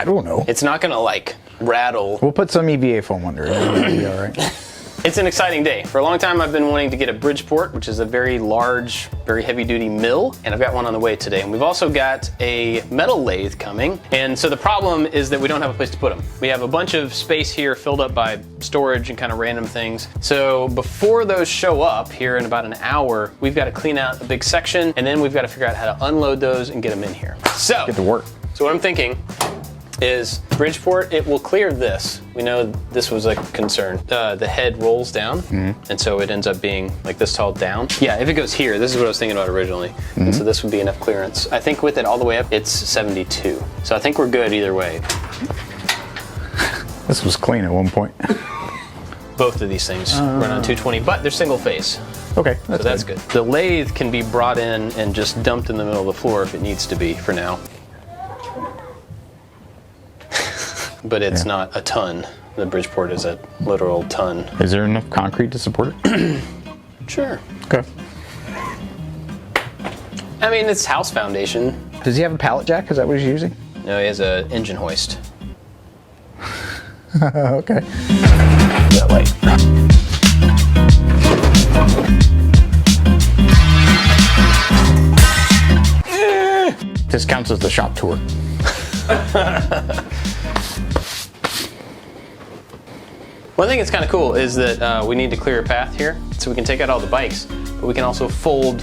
don't know. It's not gonna like rattle. We'll put some EVA foam under it. It'll be all right. It's an exciting day. For a long time I've been wanting to get a Bridgeport, which is a very large, very heavy duty mill, and I've got one on the way today. And we've also got a metal lathe coming. And so the problem is that we don't have a place to put them. We have a bunch of space here filled up by storage and kind of random things. So before those show up here in about an hour, we've got to clean out a big section, and then we've got to figure out how to unload those and get them in here. So, Get to work. So what I'm thinking is Bridgeport, it will clear this. We know this was a concern. The head rolls down, and so it ends up being like this tall down. Yeah, if it goes here, this is what I was thinking about originally. And so this would be enough clearance. I think with it all the way up, it's 72. So I think we're good either way. This was clean at one point. Both of these things run on 220, but they're single phase. Okay, So that's good. The lathe can be brought in and just dumped in the middle of the floor if it needs to be for now. But it's not a ton. The Bridgeport is a literal ton. Is there enough concrete to support it? Sure. Okay. I mean, it's house foundation. Does he have a pallet jack? Is that what he's using? No, he has an engine hoist. Okay. That light. This counts as the shop tour. One thing that's kind of cool is that we need to clear a path here so we can take out all the bikes, but we can also fold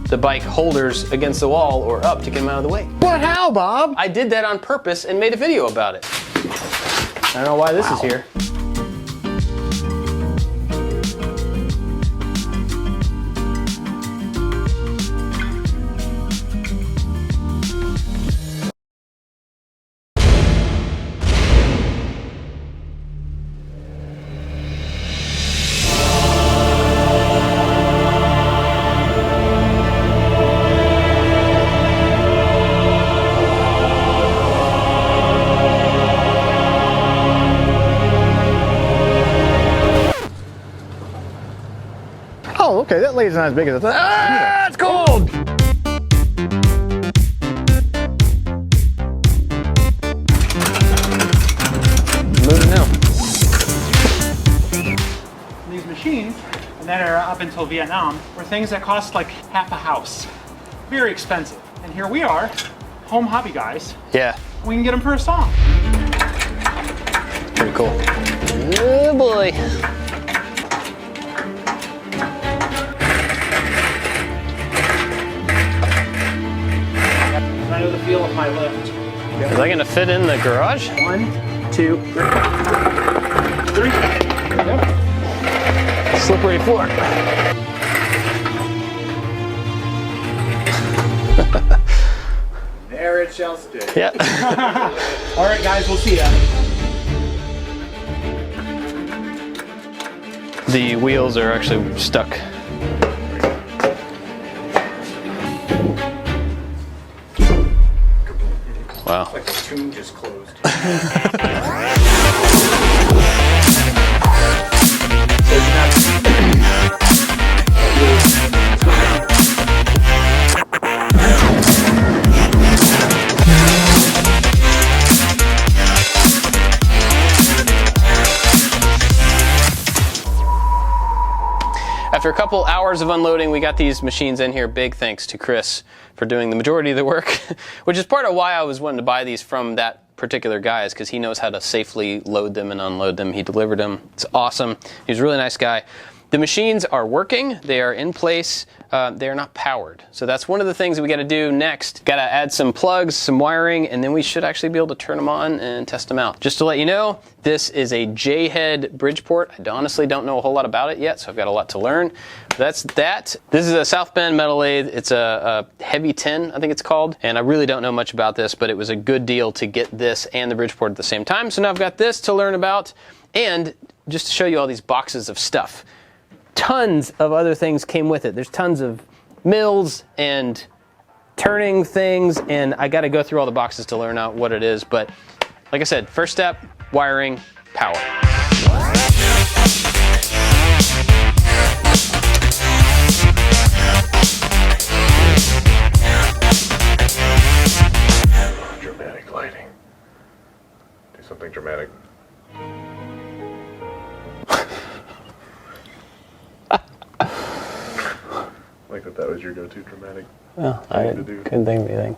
the bike holders against the wall or up to get them out of the way. But how, Bob? I did that on purpose and made a video about it. I don't know why this is here. Oh, okay, that lathe's not as big as I thought. Ah, it's cold! Moving now. These machines, and that era up until Vietnam, were things that cost like half a house. Very expensive. And here we are, home hobby guys. Yeah, We can get them for a song. pretty cool. Oh boy. I know the feel of my lift. Is that gonna fit in the garage? 1, 2, 3. Yep. Slippery floor. There it shall stay. Yeah. All right, guys, we'll see ya. The wheels are actually stuck. Wow. Like the tune just closed. After a couple hours of unloading, we got these machines in here. Big thanks to Chris for doing the majority of the work, which is part of why I was wanting to buy these from that particular guy, is because he knows how to safely load them and unload them. He delivered them. It's awesome. He's a really nice guy. The machines are working. They are in place. They are not powered. So that's one of the things that we got to do next. Got to add some plugs, some wiring, and then we should actually be able to turn them on and test them out. Just to let you know, this is a J-head Bridgeport. I honestly don't know a whole lot about it yet, so I've got a lot to learn. But that's that. This is a Southbend metal lathe. It's a heavy tin, I think it's called. And I really don't know much about this, but it was a good deal to get this and the Bridgeport at the same time. So now I've got this to learn about, and just to show you all these boxes of stuff. Tons of other things came with it. There's tons of mills and turning things, and I got to go through all the boxes to learn out what it is. But like I said, first step, wiring, power. Dramatic lighting. something dramatic. Like that was your go-to dramatic. Well, I couldn't think of anything.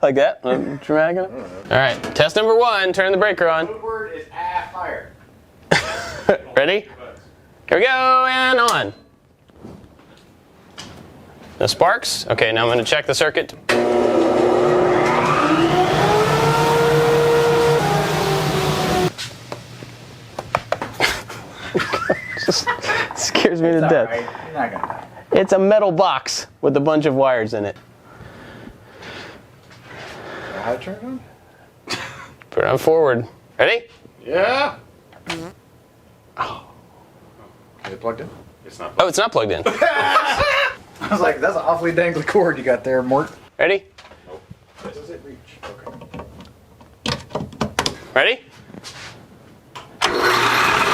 Like that? Dramatic enough? All right, test number 1. Turn the breaker on. The word is fire. Ready? Here we go, and on. No sparks? Okay, now I'm going to check the circuit. Just scares me to death. Right. You're not gonna die. It's a metal box with a bunch of wires in it. How to turn it on? Put it on forward. Ready? Yeah. Oh. Is it plugged in? It's not. Oh, it's not plugged in. I was like, that's an awfully dangly cord you got there, Mort. Ready? Nope. Does it reach? Okay. Ready?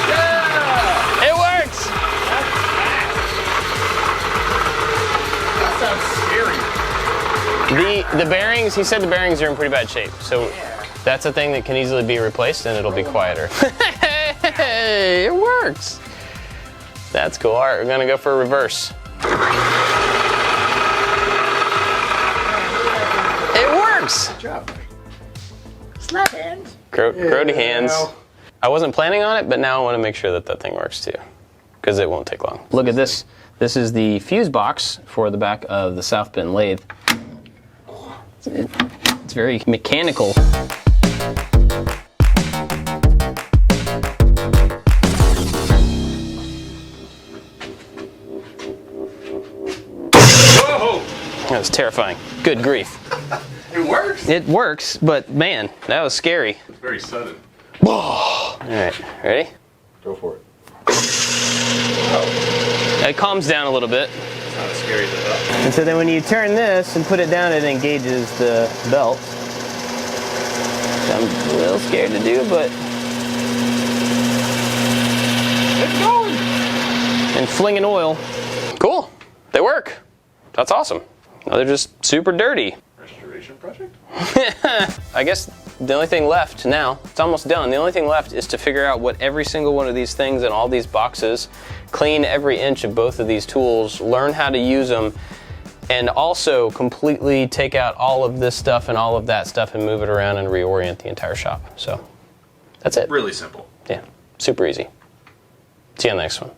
Yeah! It works! That sounds scary. The bearings, he said the bearings are in pretty bad shape. So that's a thing that can easily be replaced and it'll be quieter. Hey, it works. That's cool. All right, we're gonna go for a reverse. It works! Good job. Slap hands. Grody hands. I wasn't planning on it, but now I want to make sure that that thing works too, because it won't take long. Look at this. This is the fuse box for the back of the Southbend lathe. It's very mechanical. Whoa! That was terrifying. Good grief. It works. It works, but man, that was scary. It's very sudden. All right, ready? Go for it. It calms down a little bit. It's not as scary as I thought. And so then when you turn this and put it down, it engages the belt. Which I'm a little scared to do, but It's going. and flinging oil. Cool. They work. That's awesome. Now they're just super dirty. Restoration project? I guess the only thing left now, it's almost done. The only thing left is to figure out what every single one of these things in all these boxes, clean every inch of both of these tools, learn how to use them, and also completely take out all of this stuff and all of that stuff and move it around and reorient the entire shop. So that's it. Really simple. Yeah, super easy. See you on the next one.